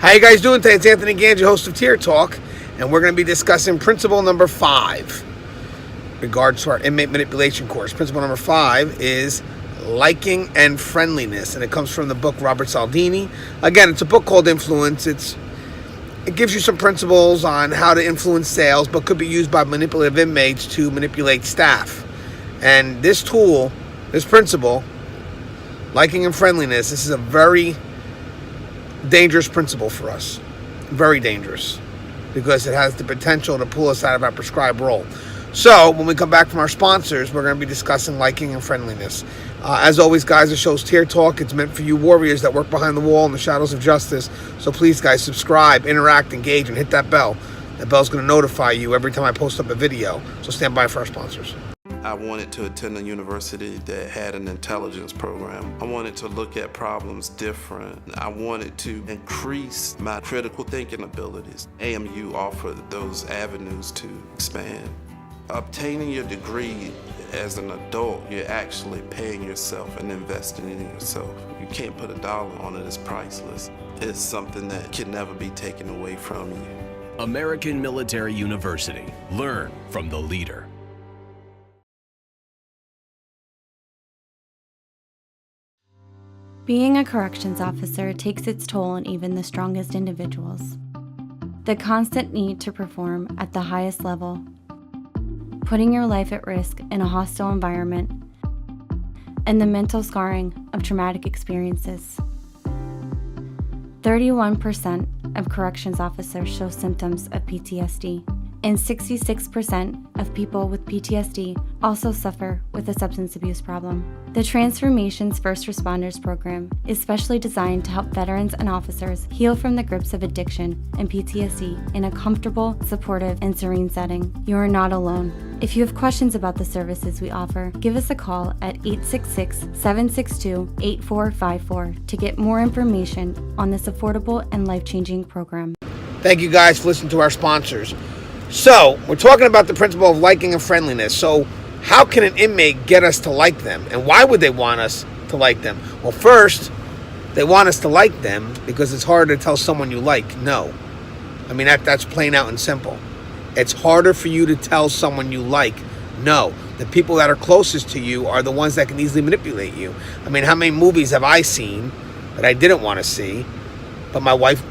How you guys doing today? It's Anthony Gangi, host of Tier Talk, and we're going to be discussing principle number 5 in regards to our inmate manipulation course. Principle number 5 is liking and friendliness, and it comes from the book Robert Cialdini. Again, it's a book called Influence. It gives you some principles on how to influence sales, but could be used by manipulative inmates to manipulate staff. And this tool, this principle, liking and friendliness, this is a very dangerous principle for us. Very dangerous, because it has the potential to pull us out of our prescribed role. So when we come back from our sponsors, we're going to be discussing liking and friendliness. As always, guys, the show's Tier Talk. It's meant for you warriors that work behind the wall in the shadows of justice. So please, guys, subscribe, interact, engage, and hit that bell. That bell's going to notify you every time I post up a video. So stand by for our sponsors. I wanted to attend a university that had an intelligence program. I wanted to look at problems different. I wanted to increase my critical thinking abilities. AMU offered those avenues to expand. Obtaining your degree as an adult, you're actually paying yourself and investing in yourself. You can't put a dollar on it, it's priceless. It's something that can never be taken away from you. American Military University. Learn from the leader. Being a corrections officer takes its toll on even the strongest individuals. The constant need to perform at the highest level, putting your life at risk in a hostile environment, and the mental scarring of traumatic experiences. 31% of corrections officers show symptoms of PTSD, and 66% of people with PTSD also suffer with a substance abuse problem. The Transformations First Responders program is specially designed to help veterans and officers heal from the grips of addiction and PTSD in a comfortable, supportive, and serene setting. You are not alone. If you have questions about the services we offer, give us a call at 866-762-8454 to get more information on this affordable and life-changing program. Thank you guys for listening to our sponsors. So, we're talking about the principle of liking and friendliness. So, how can an inmate get us to like them? And why would they want us to like them? Well, first, they want us to like them because it's harder to tell someone you like no. I mean, that's plain out and simple. It's harder for you to tell someone you like no. The people that are closest to you are the ones that can easily manipulate you. I mean, how many movies have I seen that I didn't want to see, but my wife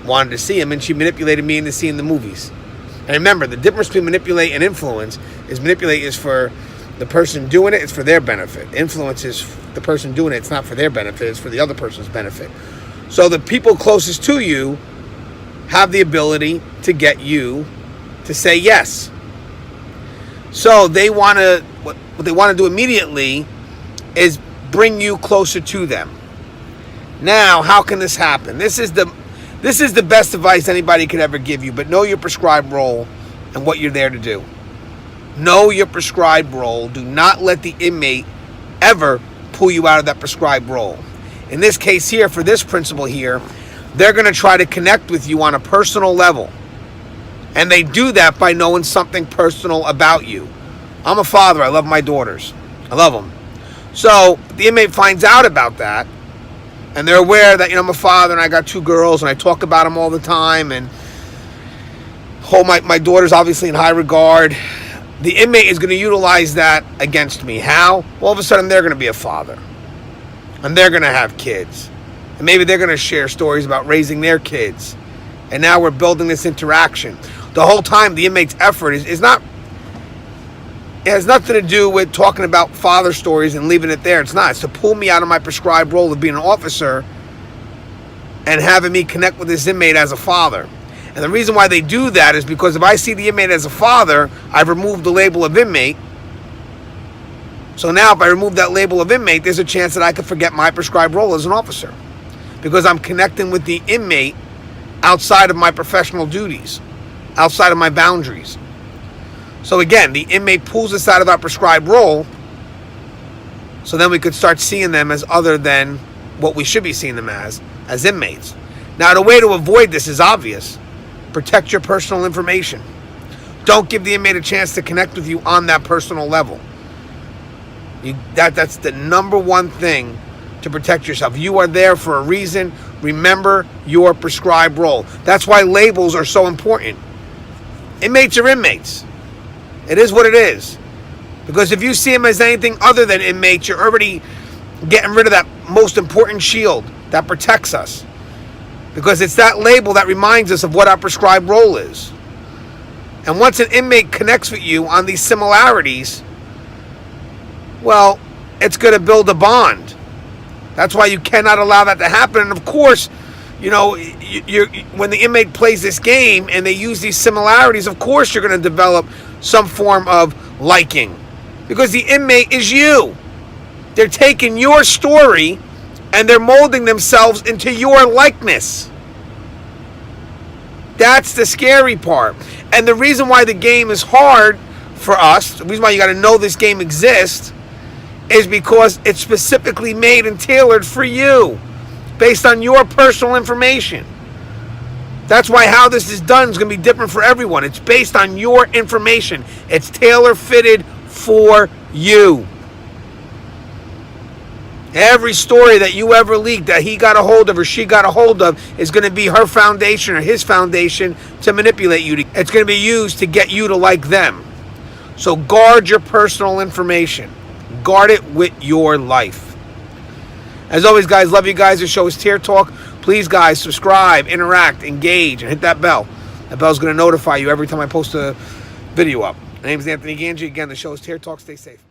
wanted to see them and she manipulated me into seeing the movies? And remember, the difference between manipulate and influence is manipulate is for the person doing it, it's for their benefit. Influence is the person doing it, it's not for their benefit, it's for the other person's benefit. So the people closest to you have the ability to get you to say yes. So they want to, what they want to do immediately is bring you closer to them. Now, how can this happen? This is the best advice anybody could ever give you, but know your prescribed role and what you're there to do. Know your prescribed role. Do not let the inmate ever pull you out of that prescribed role. In this case here, for this principle here, they're going to try to connect with you on a personal level. And they do that by knowing something personal about you. I'm a father. I love my daughters. I love them. So the inmate finds out about that, and they're aware that, I'm a father and I got 2 girls and I talk about them all the time and hold my daughters obviously in high regard. The inmate is going to utilize that against me. How? Well, all of a sudden they're going to be a father and they're going to have kids. And maybe they're going to share stories about raising their kids. And now we're building this interaction. The whole time the inmate's effort is not, it has nothing to do with talking about father stories and leaving it there. It's not. It's to pull me out of my prescribed role of being an officer and having me connect with this inmate as a father. And the reason why they do that is because if I see the inmate as a father, I've removed the label of inmate. So now if I remove that label of inmate, there's a chance that I could forget my prescribed role as an officer, because I'm connecting with the inmate outside of my professional duties, outside of my boundaries. So again, the inmate pulls us out of our prescribed role, so then we could start seeing them as other than what we should be seeing them as inmates. Now, the way to avoid this is obvious. Protect your personal information. Don't give the inmate a chance to connect with you on that personal level. That's the number one thing to protect yourself. You are there for a reason. Remember your prescribed role. That's why labels are so important. Inmates are inmates. It is what it is. Because if you see them as anything other than inmates, you're already getting rid of that most important shield that protects us. Because it's that label that reminds us of what our prescribed role is. And once an inmate connects with you on these similarities, well, it's going to build a bond. That's why you cannot allow that to happen. And of course, you know, when the inmate plays this game and they use these similarities, of course you're going to develop some form of liking. Because the inmate is you. They're taking your story and they're molding themselves into your likeness. That's the scary part. And the reason why the game is hard for us, the reason why you got to know this game exists, is because it's specifically made and tailored for you, based on your personal information. That's why how this is done is going to be different for everyone. It's based on your information. It's tailor-fitted for you. Every story that you ever leaked that he got a hold of or she got a hold of is going to be her foundation or his foundation to manipulate you. It's going to be used to get you to like them. So guard your personal information. Guard it with your life. As always, guys, love you guys. The show is Tear Talk. Please, guys, subscribe, interact, engage, and hit that bell. That bell's going to notify you every time I post a video up. My name is Anthony Gangi. Again, the show is Tear Talk. Stay safe.